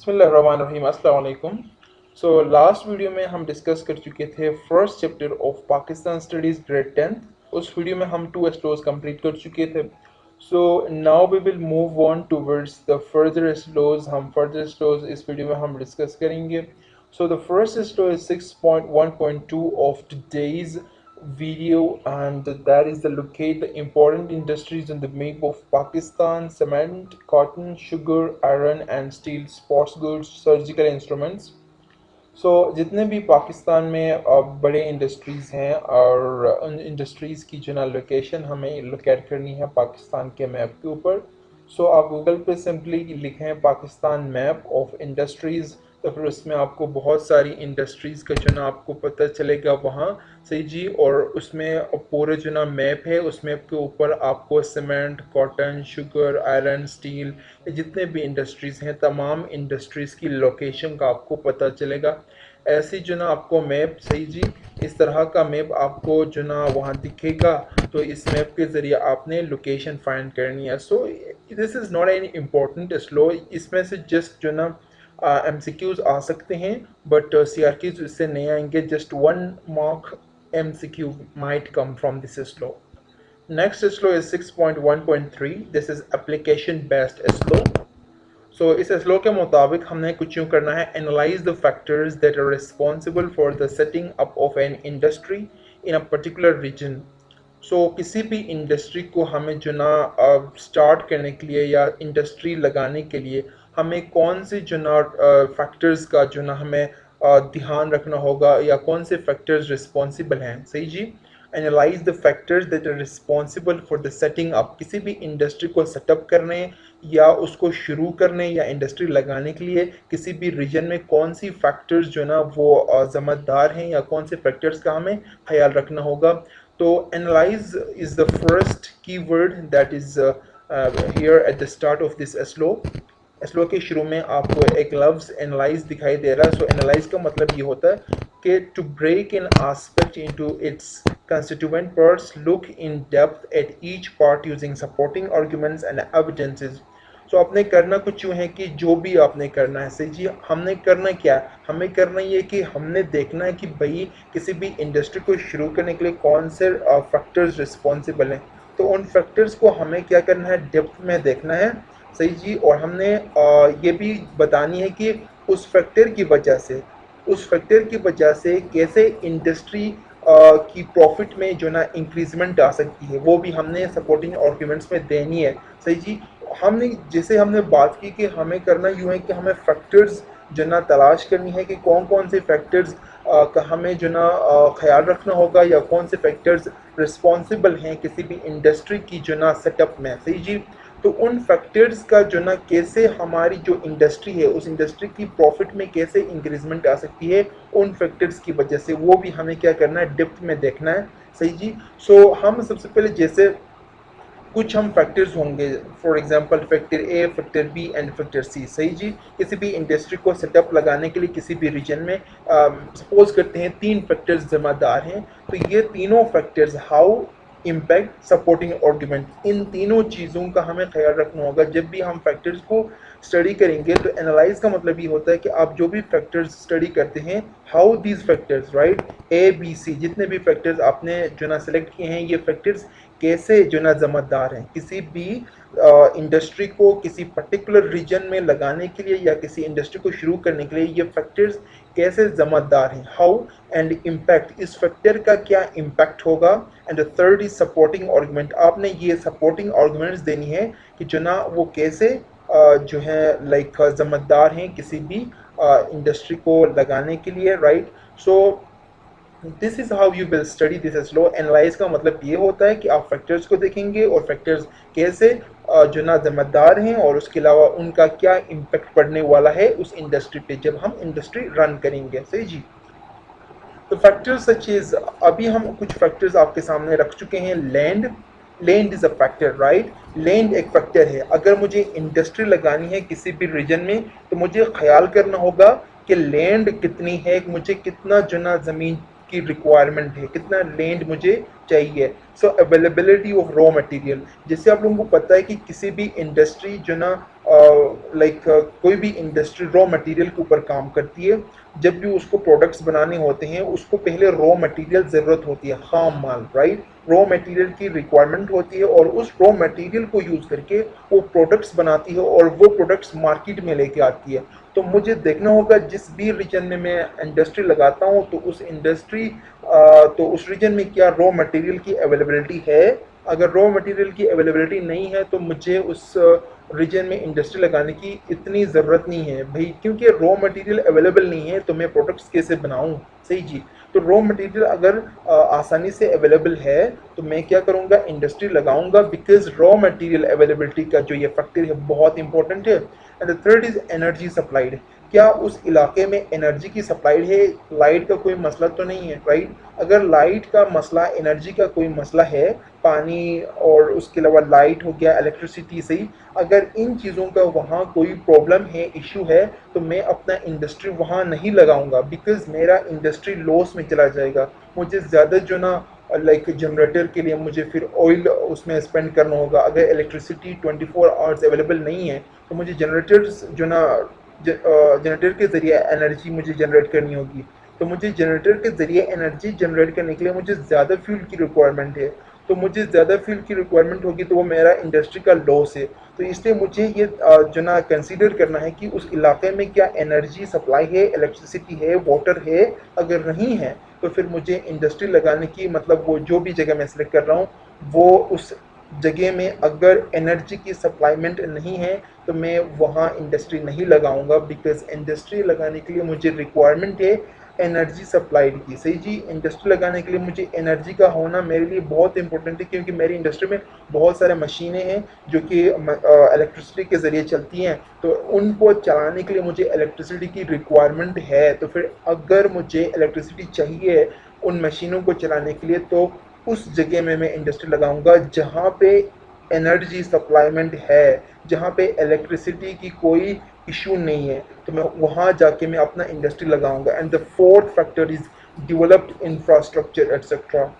बिस्मिल्लाहिर्रहमानिर्रहीम अस्सलाम वालेकुम। सो लास्ट वीडियो में हम डिस्कस कर चुके थे first chapter of Pakistan studies grade 10th। उस वीडियो में हम 2 एस्लोज कंप्लीट कर चुके थे। So now we will move on towards the further SLOs. हम फर्दर एस्लोज इस वीडियो में हम डिस्कस करेंगे। So the first SLO is 6.1.2 of today's video, and that is the locate the important industries in the map of Pakistan: cement, cotton, sugar, iron and steel, sports goods, surgical instruments. जितने भी पाकिस्तान में बड़े industries हैं और उन industries की जो ना लोकेशन हमें लोकेट करनी है पाकिस्तान के मैप के ऊपर। आप गूगल पे सिंपली लिखें पाकिस्तान मैप ऑफ इंडस्ट्रीज़, तो फिर उसमें आपको बहुत सारी इंडस्ट्रीज़ का जो ना आपको पता चलेगा वहाँ। सही जी। और उसमें पूरे जो ना मैप है उस मैप के ऊपर आपको cement, cotton, sugar, iron, steel, जितने भी इंडस्ट्रीज़ हैं तमाम इंडस्ट्रीज़ की लोकेशन का आपको पता चलेगा। ऐसी जो ना आपको मैप, सही जी, इस तरह का मैप आपको जो ना वहाँ दिखेगा। तो इस मैप के ज़रिए आपने लोकेशन फाइंड करनी है। This is not any important slow. इसमें से जस्ट जो ना MCQs आ सकते हैं, बट CRQs इससे नहीं आएंगे। Just 1 mark MCQ might come from this slow. Next slow is 6.1.3. This is application based slow. इस स्लो के मुताबिक हमने कुछ यूँ करना है: analyse the factors that are responsible for the setting up of an industry in a particular region. किसी भी इंडस्ट्री को हमें जो ना स्टार्ट करने के लिए या इंडस्ट्री लगाने के लिए हमें कौन से जो ना फैक्टर्स का जो ना हमें ध्यान रखना होगा या कौन से फैक्टर्स रिस्पॉन्सिबल हैं। सही जी। Analyse the factors that are responsible for the setting up, किसी भी इंडस्ट्री को सेटअप करने या उसको शुरू करने या इंडस्ट्री लगाने के लिए किसी भी रीजन में कौन सी फैक्टर्स जो ना वो ज़िम्मेदार हैं या कौन से फैक्टर्स का हमें ख्याल रखना होगा। तो analyse is the first keyword that is here at the start of this slow. Slow के शुरू में आपको एक लफ्ज़ एनालाइज दिखाई दे रहा है। एनालाइज का मतलब ये होता है कि to break an aspect into its constituent parts, look in depth at each part using supporting arguments and evidences. आपने करना कुछ यूँ है कि जो भी आपने करना है, सही जी, हमने करना क्या है? हमें करना ये कि हमने देखना है कि भाई किसी भी इंडस्ट्री को शुरू करने के लिए कौन से फैक्टर्स रिस्पॉन्सिबल हैं। तो उन फैक्टर्स को हमें क्या करना है, डेप्थ में देखना है। सही जी। और हमने ये भी बतानी है कि उस फैक्टर की वजह से कैसे इंडस्ट्री की प्रॉफिट में जो ना इंक्रीजमेंट आ सकती है, वो भी हमने सपोर्टिंग आर्ग्यूमेंट्स में देनी है। सही जी। हमने बात की कि हमें करना यूँ है कि हमें फैक्टर्स जो ना तलाश करनी है कि कौन कौन से फैक्टर्स का हमें जो ना ख्याल रखना होगा या कौन से फैक्टर्स रिस्पॉन्सिबल हैं किसी भी इंडस्ट्री की जो ना सेटअप में। सही जी। तो उन फैक्टर्स का जो ना कैसे हमारी जो इंडस्ट्री है उस इंडस्ट्री की प्रॉफिट में कैसे इंक्रीजमेंट आ सकती है, उन फैक्टर्स की वजह से वो भी हमें क्या करना है, डेप्थ में देखना है। सही जी। हम सबसे पहले जैसे कुछ हम फैक्टर्स होंगे, for example factor A, factor B and factor C. सही जी। किसी भी इंडस्ट्री को सेटअप लगाने के लिए किसी भी रीजन में सपोज करते हैं 3 फैक्टर्स जिम्मेदार हैं। तो ये तीनों factors, how, impact, supporting argument, इन तीनों चीज़ों का हमें ख्याल रखना होगा जब भी हम फैक्टर्स को स्टडी करेंगे। तो एनालाइज का मतलब ये होता है कि आप जो भी फैक्टर्स स्टडी करते हैं, how these factors, right, A B C, जितने भी फैक्टर्स आपने जो ना सेलेक्ट किए हैं, ये फैक्टर्स कैसे जो ना ज़िम्मेदार हैं किसी भी इंडस्ट्री को किसी पर्टिकुलर रीजन में लगाने के लिए या किसी इंडस्ट्री को शुरू करने के लिए ये फैक्टर्स कैसे ज़िम्मेदार हैं। हाउ एंड इम्पैक्ट, इस फैक्टर का क्या इम्पैक्ट होगा। And third is supporting argument, आपने ये सपोर्टिंग आर्गुमेंट्स देनी है कि जो ना वो कैसे जो है लाइक ज़िम्मेदार हैं किसी भी इंडस्ट्री को लगाने के लिए, right. So this is how you will study this slow. Analyse का मतलब ये होता है कि आप फैक्टर्स को देखेंगे और फैक्टर्स कैसे जो ना जिम्मेदार हैं और उसके अलावा उनका क्या इम्पैक्ट पड़ने वाला है उस इंडस्ट्री पे जब हम इंडस्ट्री रन करेंगे। सही जी। तो फैक्टर्स सच इज, अभी हम कुछ फैक्टर्स आपके सामने रख चुके हैं। Land is a factor, right. Land एक फैक्टर है। अगर मुझे इंडस्ट्री लगानी है किसी भी रीजन में तो मुझे ख्याल करना होगा कि लैंड कितनी है, मुझे कितना जो ना ज़मीन की रिक्वायरमेंट है, कितना लैंड मुझे चाहिए। अवेलेबिलिटी ऑफ रॉ मटेरियल, जैसे आप लोगों को पता है कि किसी भी इंडस्ट्री जो ना लाइक कोई भी इंडस्ट्री रॉ मटेरियल के ऊपर काम करती है। जब भी उसको प्रोडक्ट्स बनाने होते हैं उसको पहले रॉ मटेरियल ज़रूरत होती है, खाम माल, राइट। रॉ मटेरियल की रिक्वायरमेंट होती है और उस रॉ मटेरियल को यूज़ करके वो प्रोडक्ट्स बनाती है और वो प्रोडक्ट्स मार्केट में लेके आती है। तो मुझे देखना होगा जिस भी रीजन में मैं इंडस्ट्री लगाता हूँ तो उस रीजन में क्या रॉ मटेरियल की अवेलेबिलिटी है। अगर रॉ मटेरियल की अवेलेबिलिटी नहीं है तो मुझे उस रीजन में इंडस्ट्री लगाने की इतनी ज़रूरत नहीं है भाई, क्योंकि रॉ मटेरियल अवेलेबल नहीं है तो मैं प्रोडक्ट्स कैसे बनाऊँ। सही जी। तो रॉ मटेरियल अगर आसानी से अवेलेबल है तो मैं क्या करूँगा, इंडस्ट्री लगाऊंगा, बिकॉज रॉ मटेरियल अवेलेबिलिटी का जो ये फैक्टर है बहुत इंपॉर्टेंट है। And the third is energy supplied. क्या उस इलाके में एनर्जी की सप्लाइड है, लाइट का कोई मसला तो नहीं है, राइट। अगर लाइट का मसला, एनर्जी का कोई मसला है, पानी और उसके अलावा लाइट हो गया, इलेक्ट्रिसिटी सही, अगर इन चीज़ों का वहाँ कोई प्रॉब्लम है, इशू है, तो मैं अपना इंडस्ट्री वहाँ नहीं लगाऊंगा, बिकॉज मेरा इंडस्ट्री लॉस में चला जाएगा। मुझे ज़्यादा जो ना लाइक जनरेटर के लिए मुझे फिर ऑयल उसमें स्पेंड करना होगा। अगर इलेक्ट्रिसिटी 24 आवर्स अवेलेबल नहीं है तो मुझे जनरेटर्स जो ना जनरेटर के ज़रिए एनर्जी मुझे जनरेट करनी होगी। तो मुझे जनरेटर के ज़रिए एनर्जी जनरेट करने के लिए मुझे ज़्यादा फ्यूल की रिक्वायरमेंट है। तो मुझे ज़्यादा फ्यूल की रिक्वायरमेंट होगी तो वो मेरा इंडस्ट्री का लॉस है। तो इसलिए मुझे ये जो ना कंसीडर करना है कि उस इलाके में क्या एनर्जी सप्लाई है, इलेक्ट्रिसिटी है, वाटर है। अगर नहीं है तो फिर मुझे इंडस्ट्री लगाने की, मतलब वो जो भी जगह मैं सेलेक्ट कर रहा हूँ वो उस जगह में अगर एनर्जी की सप्लाईमेंट नहीं है तो मैं वहाँ इंडस्ट्री नहीं लगाऊंगा, बिकॉज इंडस्ट्री लगाने के लिए मुझे रिक्वायरमेंट है एनर्जी सप्लाइड की। सही जी। इंडस्ट्री लगाने के लिए मुझे एनर्जी का होना मेरे लिए बहुत इंपॉर्टेंट है, क्योंकि मेरी इंडस्ट्री में बहुत सारे मशीनें हैं जो कि इलेक्ट्रिसिटी के ज़रिए चलती हैं। तो उनको चलाने के लिए मुझे इलेक्ट्रिसिटी की रिक्वायरमेंट है। तो फिर अगर मुझे इलेक्ट्रिसिटी चाहिए उन मशीनों को चलाने के लिए तो उस जगह में मैं इंडस्ट्री लगाऊंगा जहाँ पे एनर्जी सप्लाईमेंट है, जहाँ पे इलेक्ट्रिसिटी की कोई इशू नहीं है, तो मैं वहाँ जाके मैं अपना इंडस्ट्री लगाऊंगा। And the fourth factor is developed infrastructure etcetera.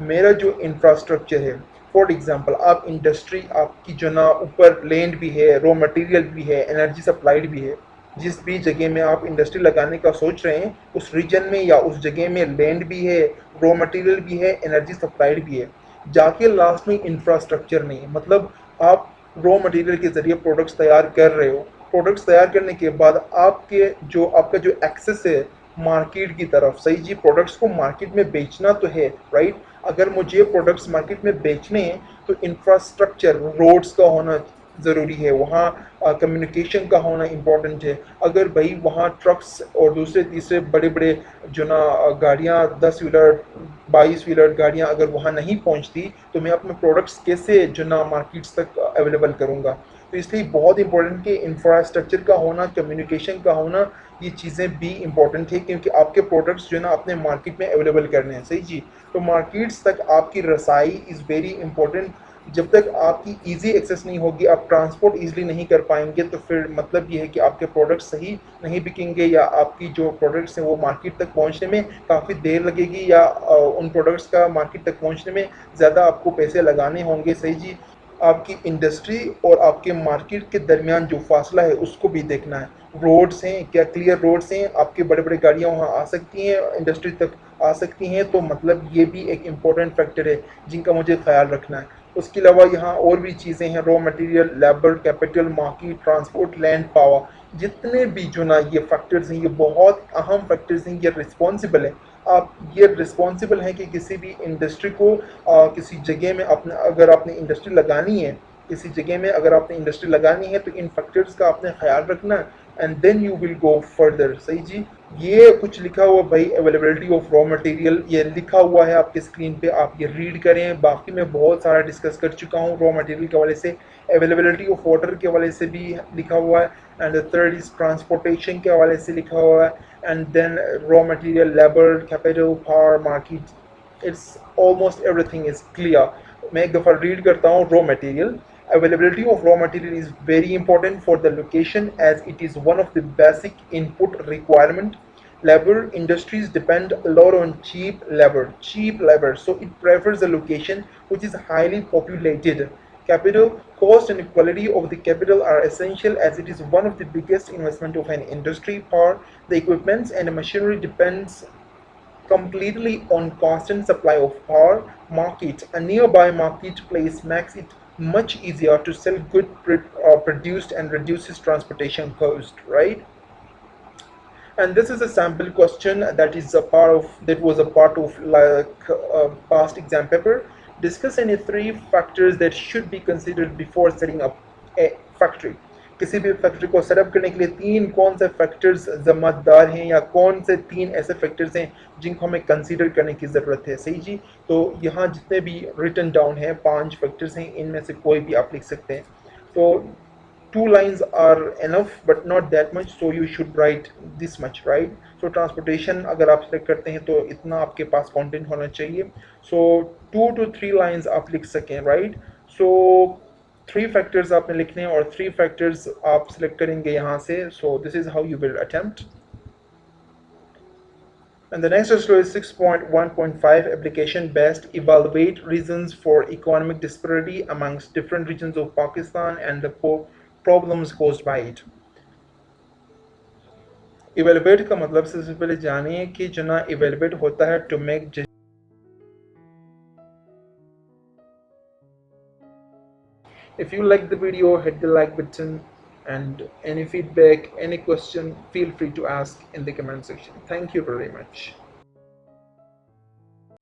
मेरा जो इंफ्रास्ट्रक्चर है, फॉर एग्जांपल आप इंडस्ट्री आपकी जो ना ऊपर लैंड भी है, रॉ मटेरियल भी है, एनर्जी सप्लाइड भी है। जिस भी जगह में आप इंडस्ट्री लगाने का सोच रहे हैं उस रीजन में या उस जगह में लैंड भी है, रॉ मटेरियल भी है, एनर्जी सप्लाइड भी है। जाके लास्ट में इंफ्रास्ट्रक्चर नहीं है, मतलब आप रॉ मटेरियल के ज़रिए प्रोडक्ट्स तैयार कर रहे हो। प्रोडक्ट्स तैयार करने के बाद आपका जो एक्सेस है मार्केट की तरफ, सही जी, प्रोडक्ट्स को मार्केट में बेचना तो है, राइट। अगर मुझे प्रोडक्ट्स मार्केट में बेचने हैं तो इंफ्रास्ट्रक्चर, रोड्स का होना ज़रूरी है, वहाँ कम्युनिकेशन का होना इम्पोर्टेंट है। अगर भाई वहाँ ट्रक्स और दूसरे तीसरे बड़े बड़े जो ना गाड़ियाँ, 10 व्हीलर 22 व्हीलर गाड़ियाँ अगर वहाँ नहीं पहुँचती तो मैं अपने प्रोडक्ट्स कैसे जो ना मार्केट्स तक अवेलेबल करूँगा। तो इसलिए बहुत इंपॉर्टेंट कि इंफ्रास्ट्रक्चर का होना, कम्युनिकेशन का होना, ये चीज़ें भी इंपॉर्टेंट है, क्योंकि आपके प्रोडक्ट्स जो है ना अपने मार्केट में अवेलेबल करने हैं। सही जी। तो मार्केट्स तक आपकी रसाई इज़ वेरी इंपॉर्टेंट। जब तक आपकी इजी एक्सेस नहीं होगी, आप ट्रांसपोर्ट इजीली नहीं कर पाएंगे, तो फिर मतलब ये है कि आपके प्रोडक्ट्स सही नहीं बिकेंगे, या आपकी जो प्रोडक्ट्स हैं वो मार्केट तक पहुंचने में काफ़ी देर लगेगी, या उन प्रोडक्ट्स का मार्केट तक पहुंचने में ज़्यादा आपको पैसे लगाने होंगे। सही जी। आपकी इंडस्ट्री और आपके मार्केट के दरमियान जो फासला है उसको भी देखना है। रोड्स हैं, क्या क्लियर रोड्स हैं, आपकी बड़े बड़े गाड़ियाँ वहाँ आ सकती हैं, इंडस्ट्री तक आ सकती हैं, तो मतलब ये भी एक इम्पोर्टेंट फैक्टर है जिनका मुझे ख्याल रखना है। उसके अलावा यहाँ और भी चीज़ें हैं, raw material, labour, capital, market, transport, land, power. जितने भी जो ना ये फैक्टर्स हैं ये बहुत अहम फैक्टर्स हैं, ये रिस्पॉन्सिबल है। आप ये रिस्पॉन्सिबल हैं कि किसी भी इंडस्ट्री को किसी जगह में अपने अगर आपने इंडस्ट्री लगानी है, किसी जगह में अगर आपने इंडस्ट्री लगानी है तो इन फैक्टर्स का आपने ख्याल रखना, and then you will go further. सही जी। ये कुछ लिखा हुआ भाई, अवेलेबिलिटी ऑफ रॉ मटेरियल, ये लिखा हुआ है आपके स्क्रीन पे, आप ये रीड करें। बाकी मैं बहुत सारा डिस्कस कर चुका हूँ रॉ मटेरियल के हवाले से, अवेलेबिलिटी ऑफ वाटर के हवाले से भी लिखा हुआ है, and the third is transportation के हवाले से लिखा हुआ है, and then raw material, labour, capital, power, market, it's almost everything is clear. मैं एक दफ़ा रीड करता हूँ। Raw material, availability of raw material is very important for the location as it is one of the basic input requirement. Labor industries depend a lot on cheap labor, so it prefers a location which is highly populated, Capital cost and quality of the capital are essential as it is one of the biggest investment of an industry. Power, the equipments and machinery depends completely on constant supply of power. Markets, a nearby marketplace makes it much easier to sell good produced and reduces transportation cost, right? And this is a sample question that was a part of like past exam paper. Discuss any three factors that should be considered before setting up a factory. किसी भी factory को setup करने के लिए तीन कौन से factors जिम्मेदार हैं या कौन से तीन ऐसे फैक्टर्स हैं जिनको हमें कंसीडर करने की ज़रूरत है, सही जी। तो यहाँ जितने भी रिटन डाउन है 5 फैक्टर्स हैं, इनमें से कोई भी आप लिख सकते हैं। तो 2 lines are enough but not that much, so you should write this much, right? So transportation अगर आप select करते हैं तो इतना आपके पास content होना चाहिए, so 2 to 3 lines आप लिख सकें, right? So 3 factors आपने लिखने हैं और 3 factors आप select करेंगे यहाँ से, so this is how you will attempt. And the next exercise is 6.1.5 application based. Evaluate reasons for economic disparity amongst different regions of Pakistan and the problems caused by it. Evaluate का मतलब सबसे पहले जानिए कि जो ना evaluate होता है to make judgment. If you like the video, hit the like button, and any feedback, any question, feel free to ask in the comment section. Thank you very much.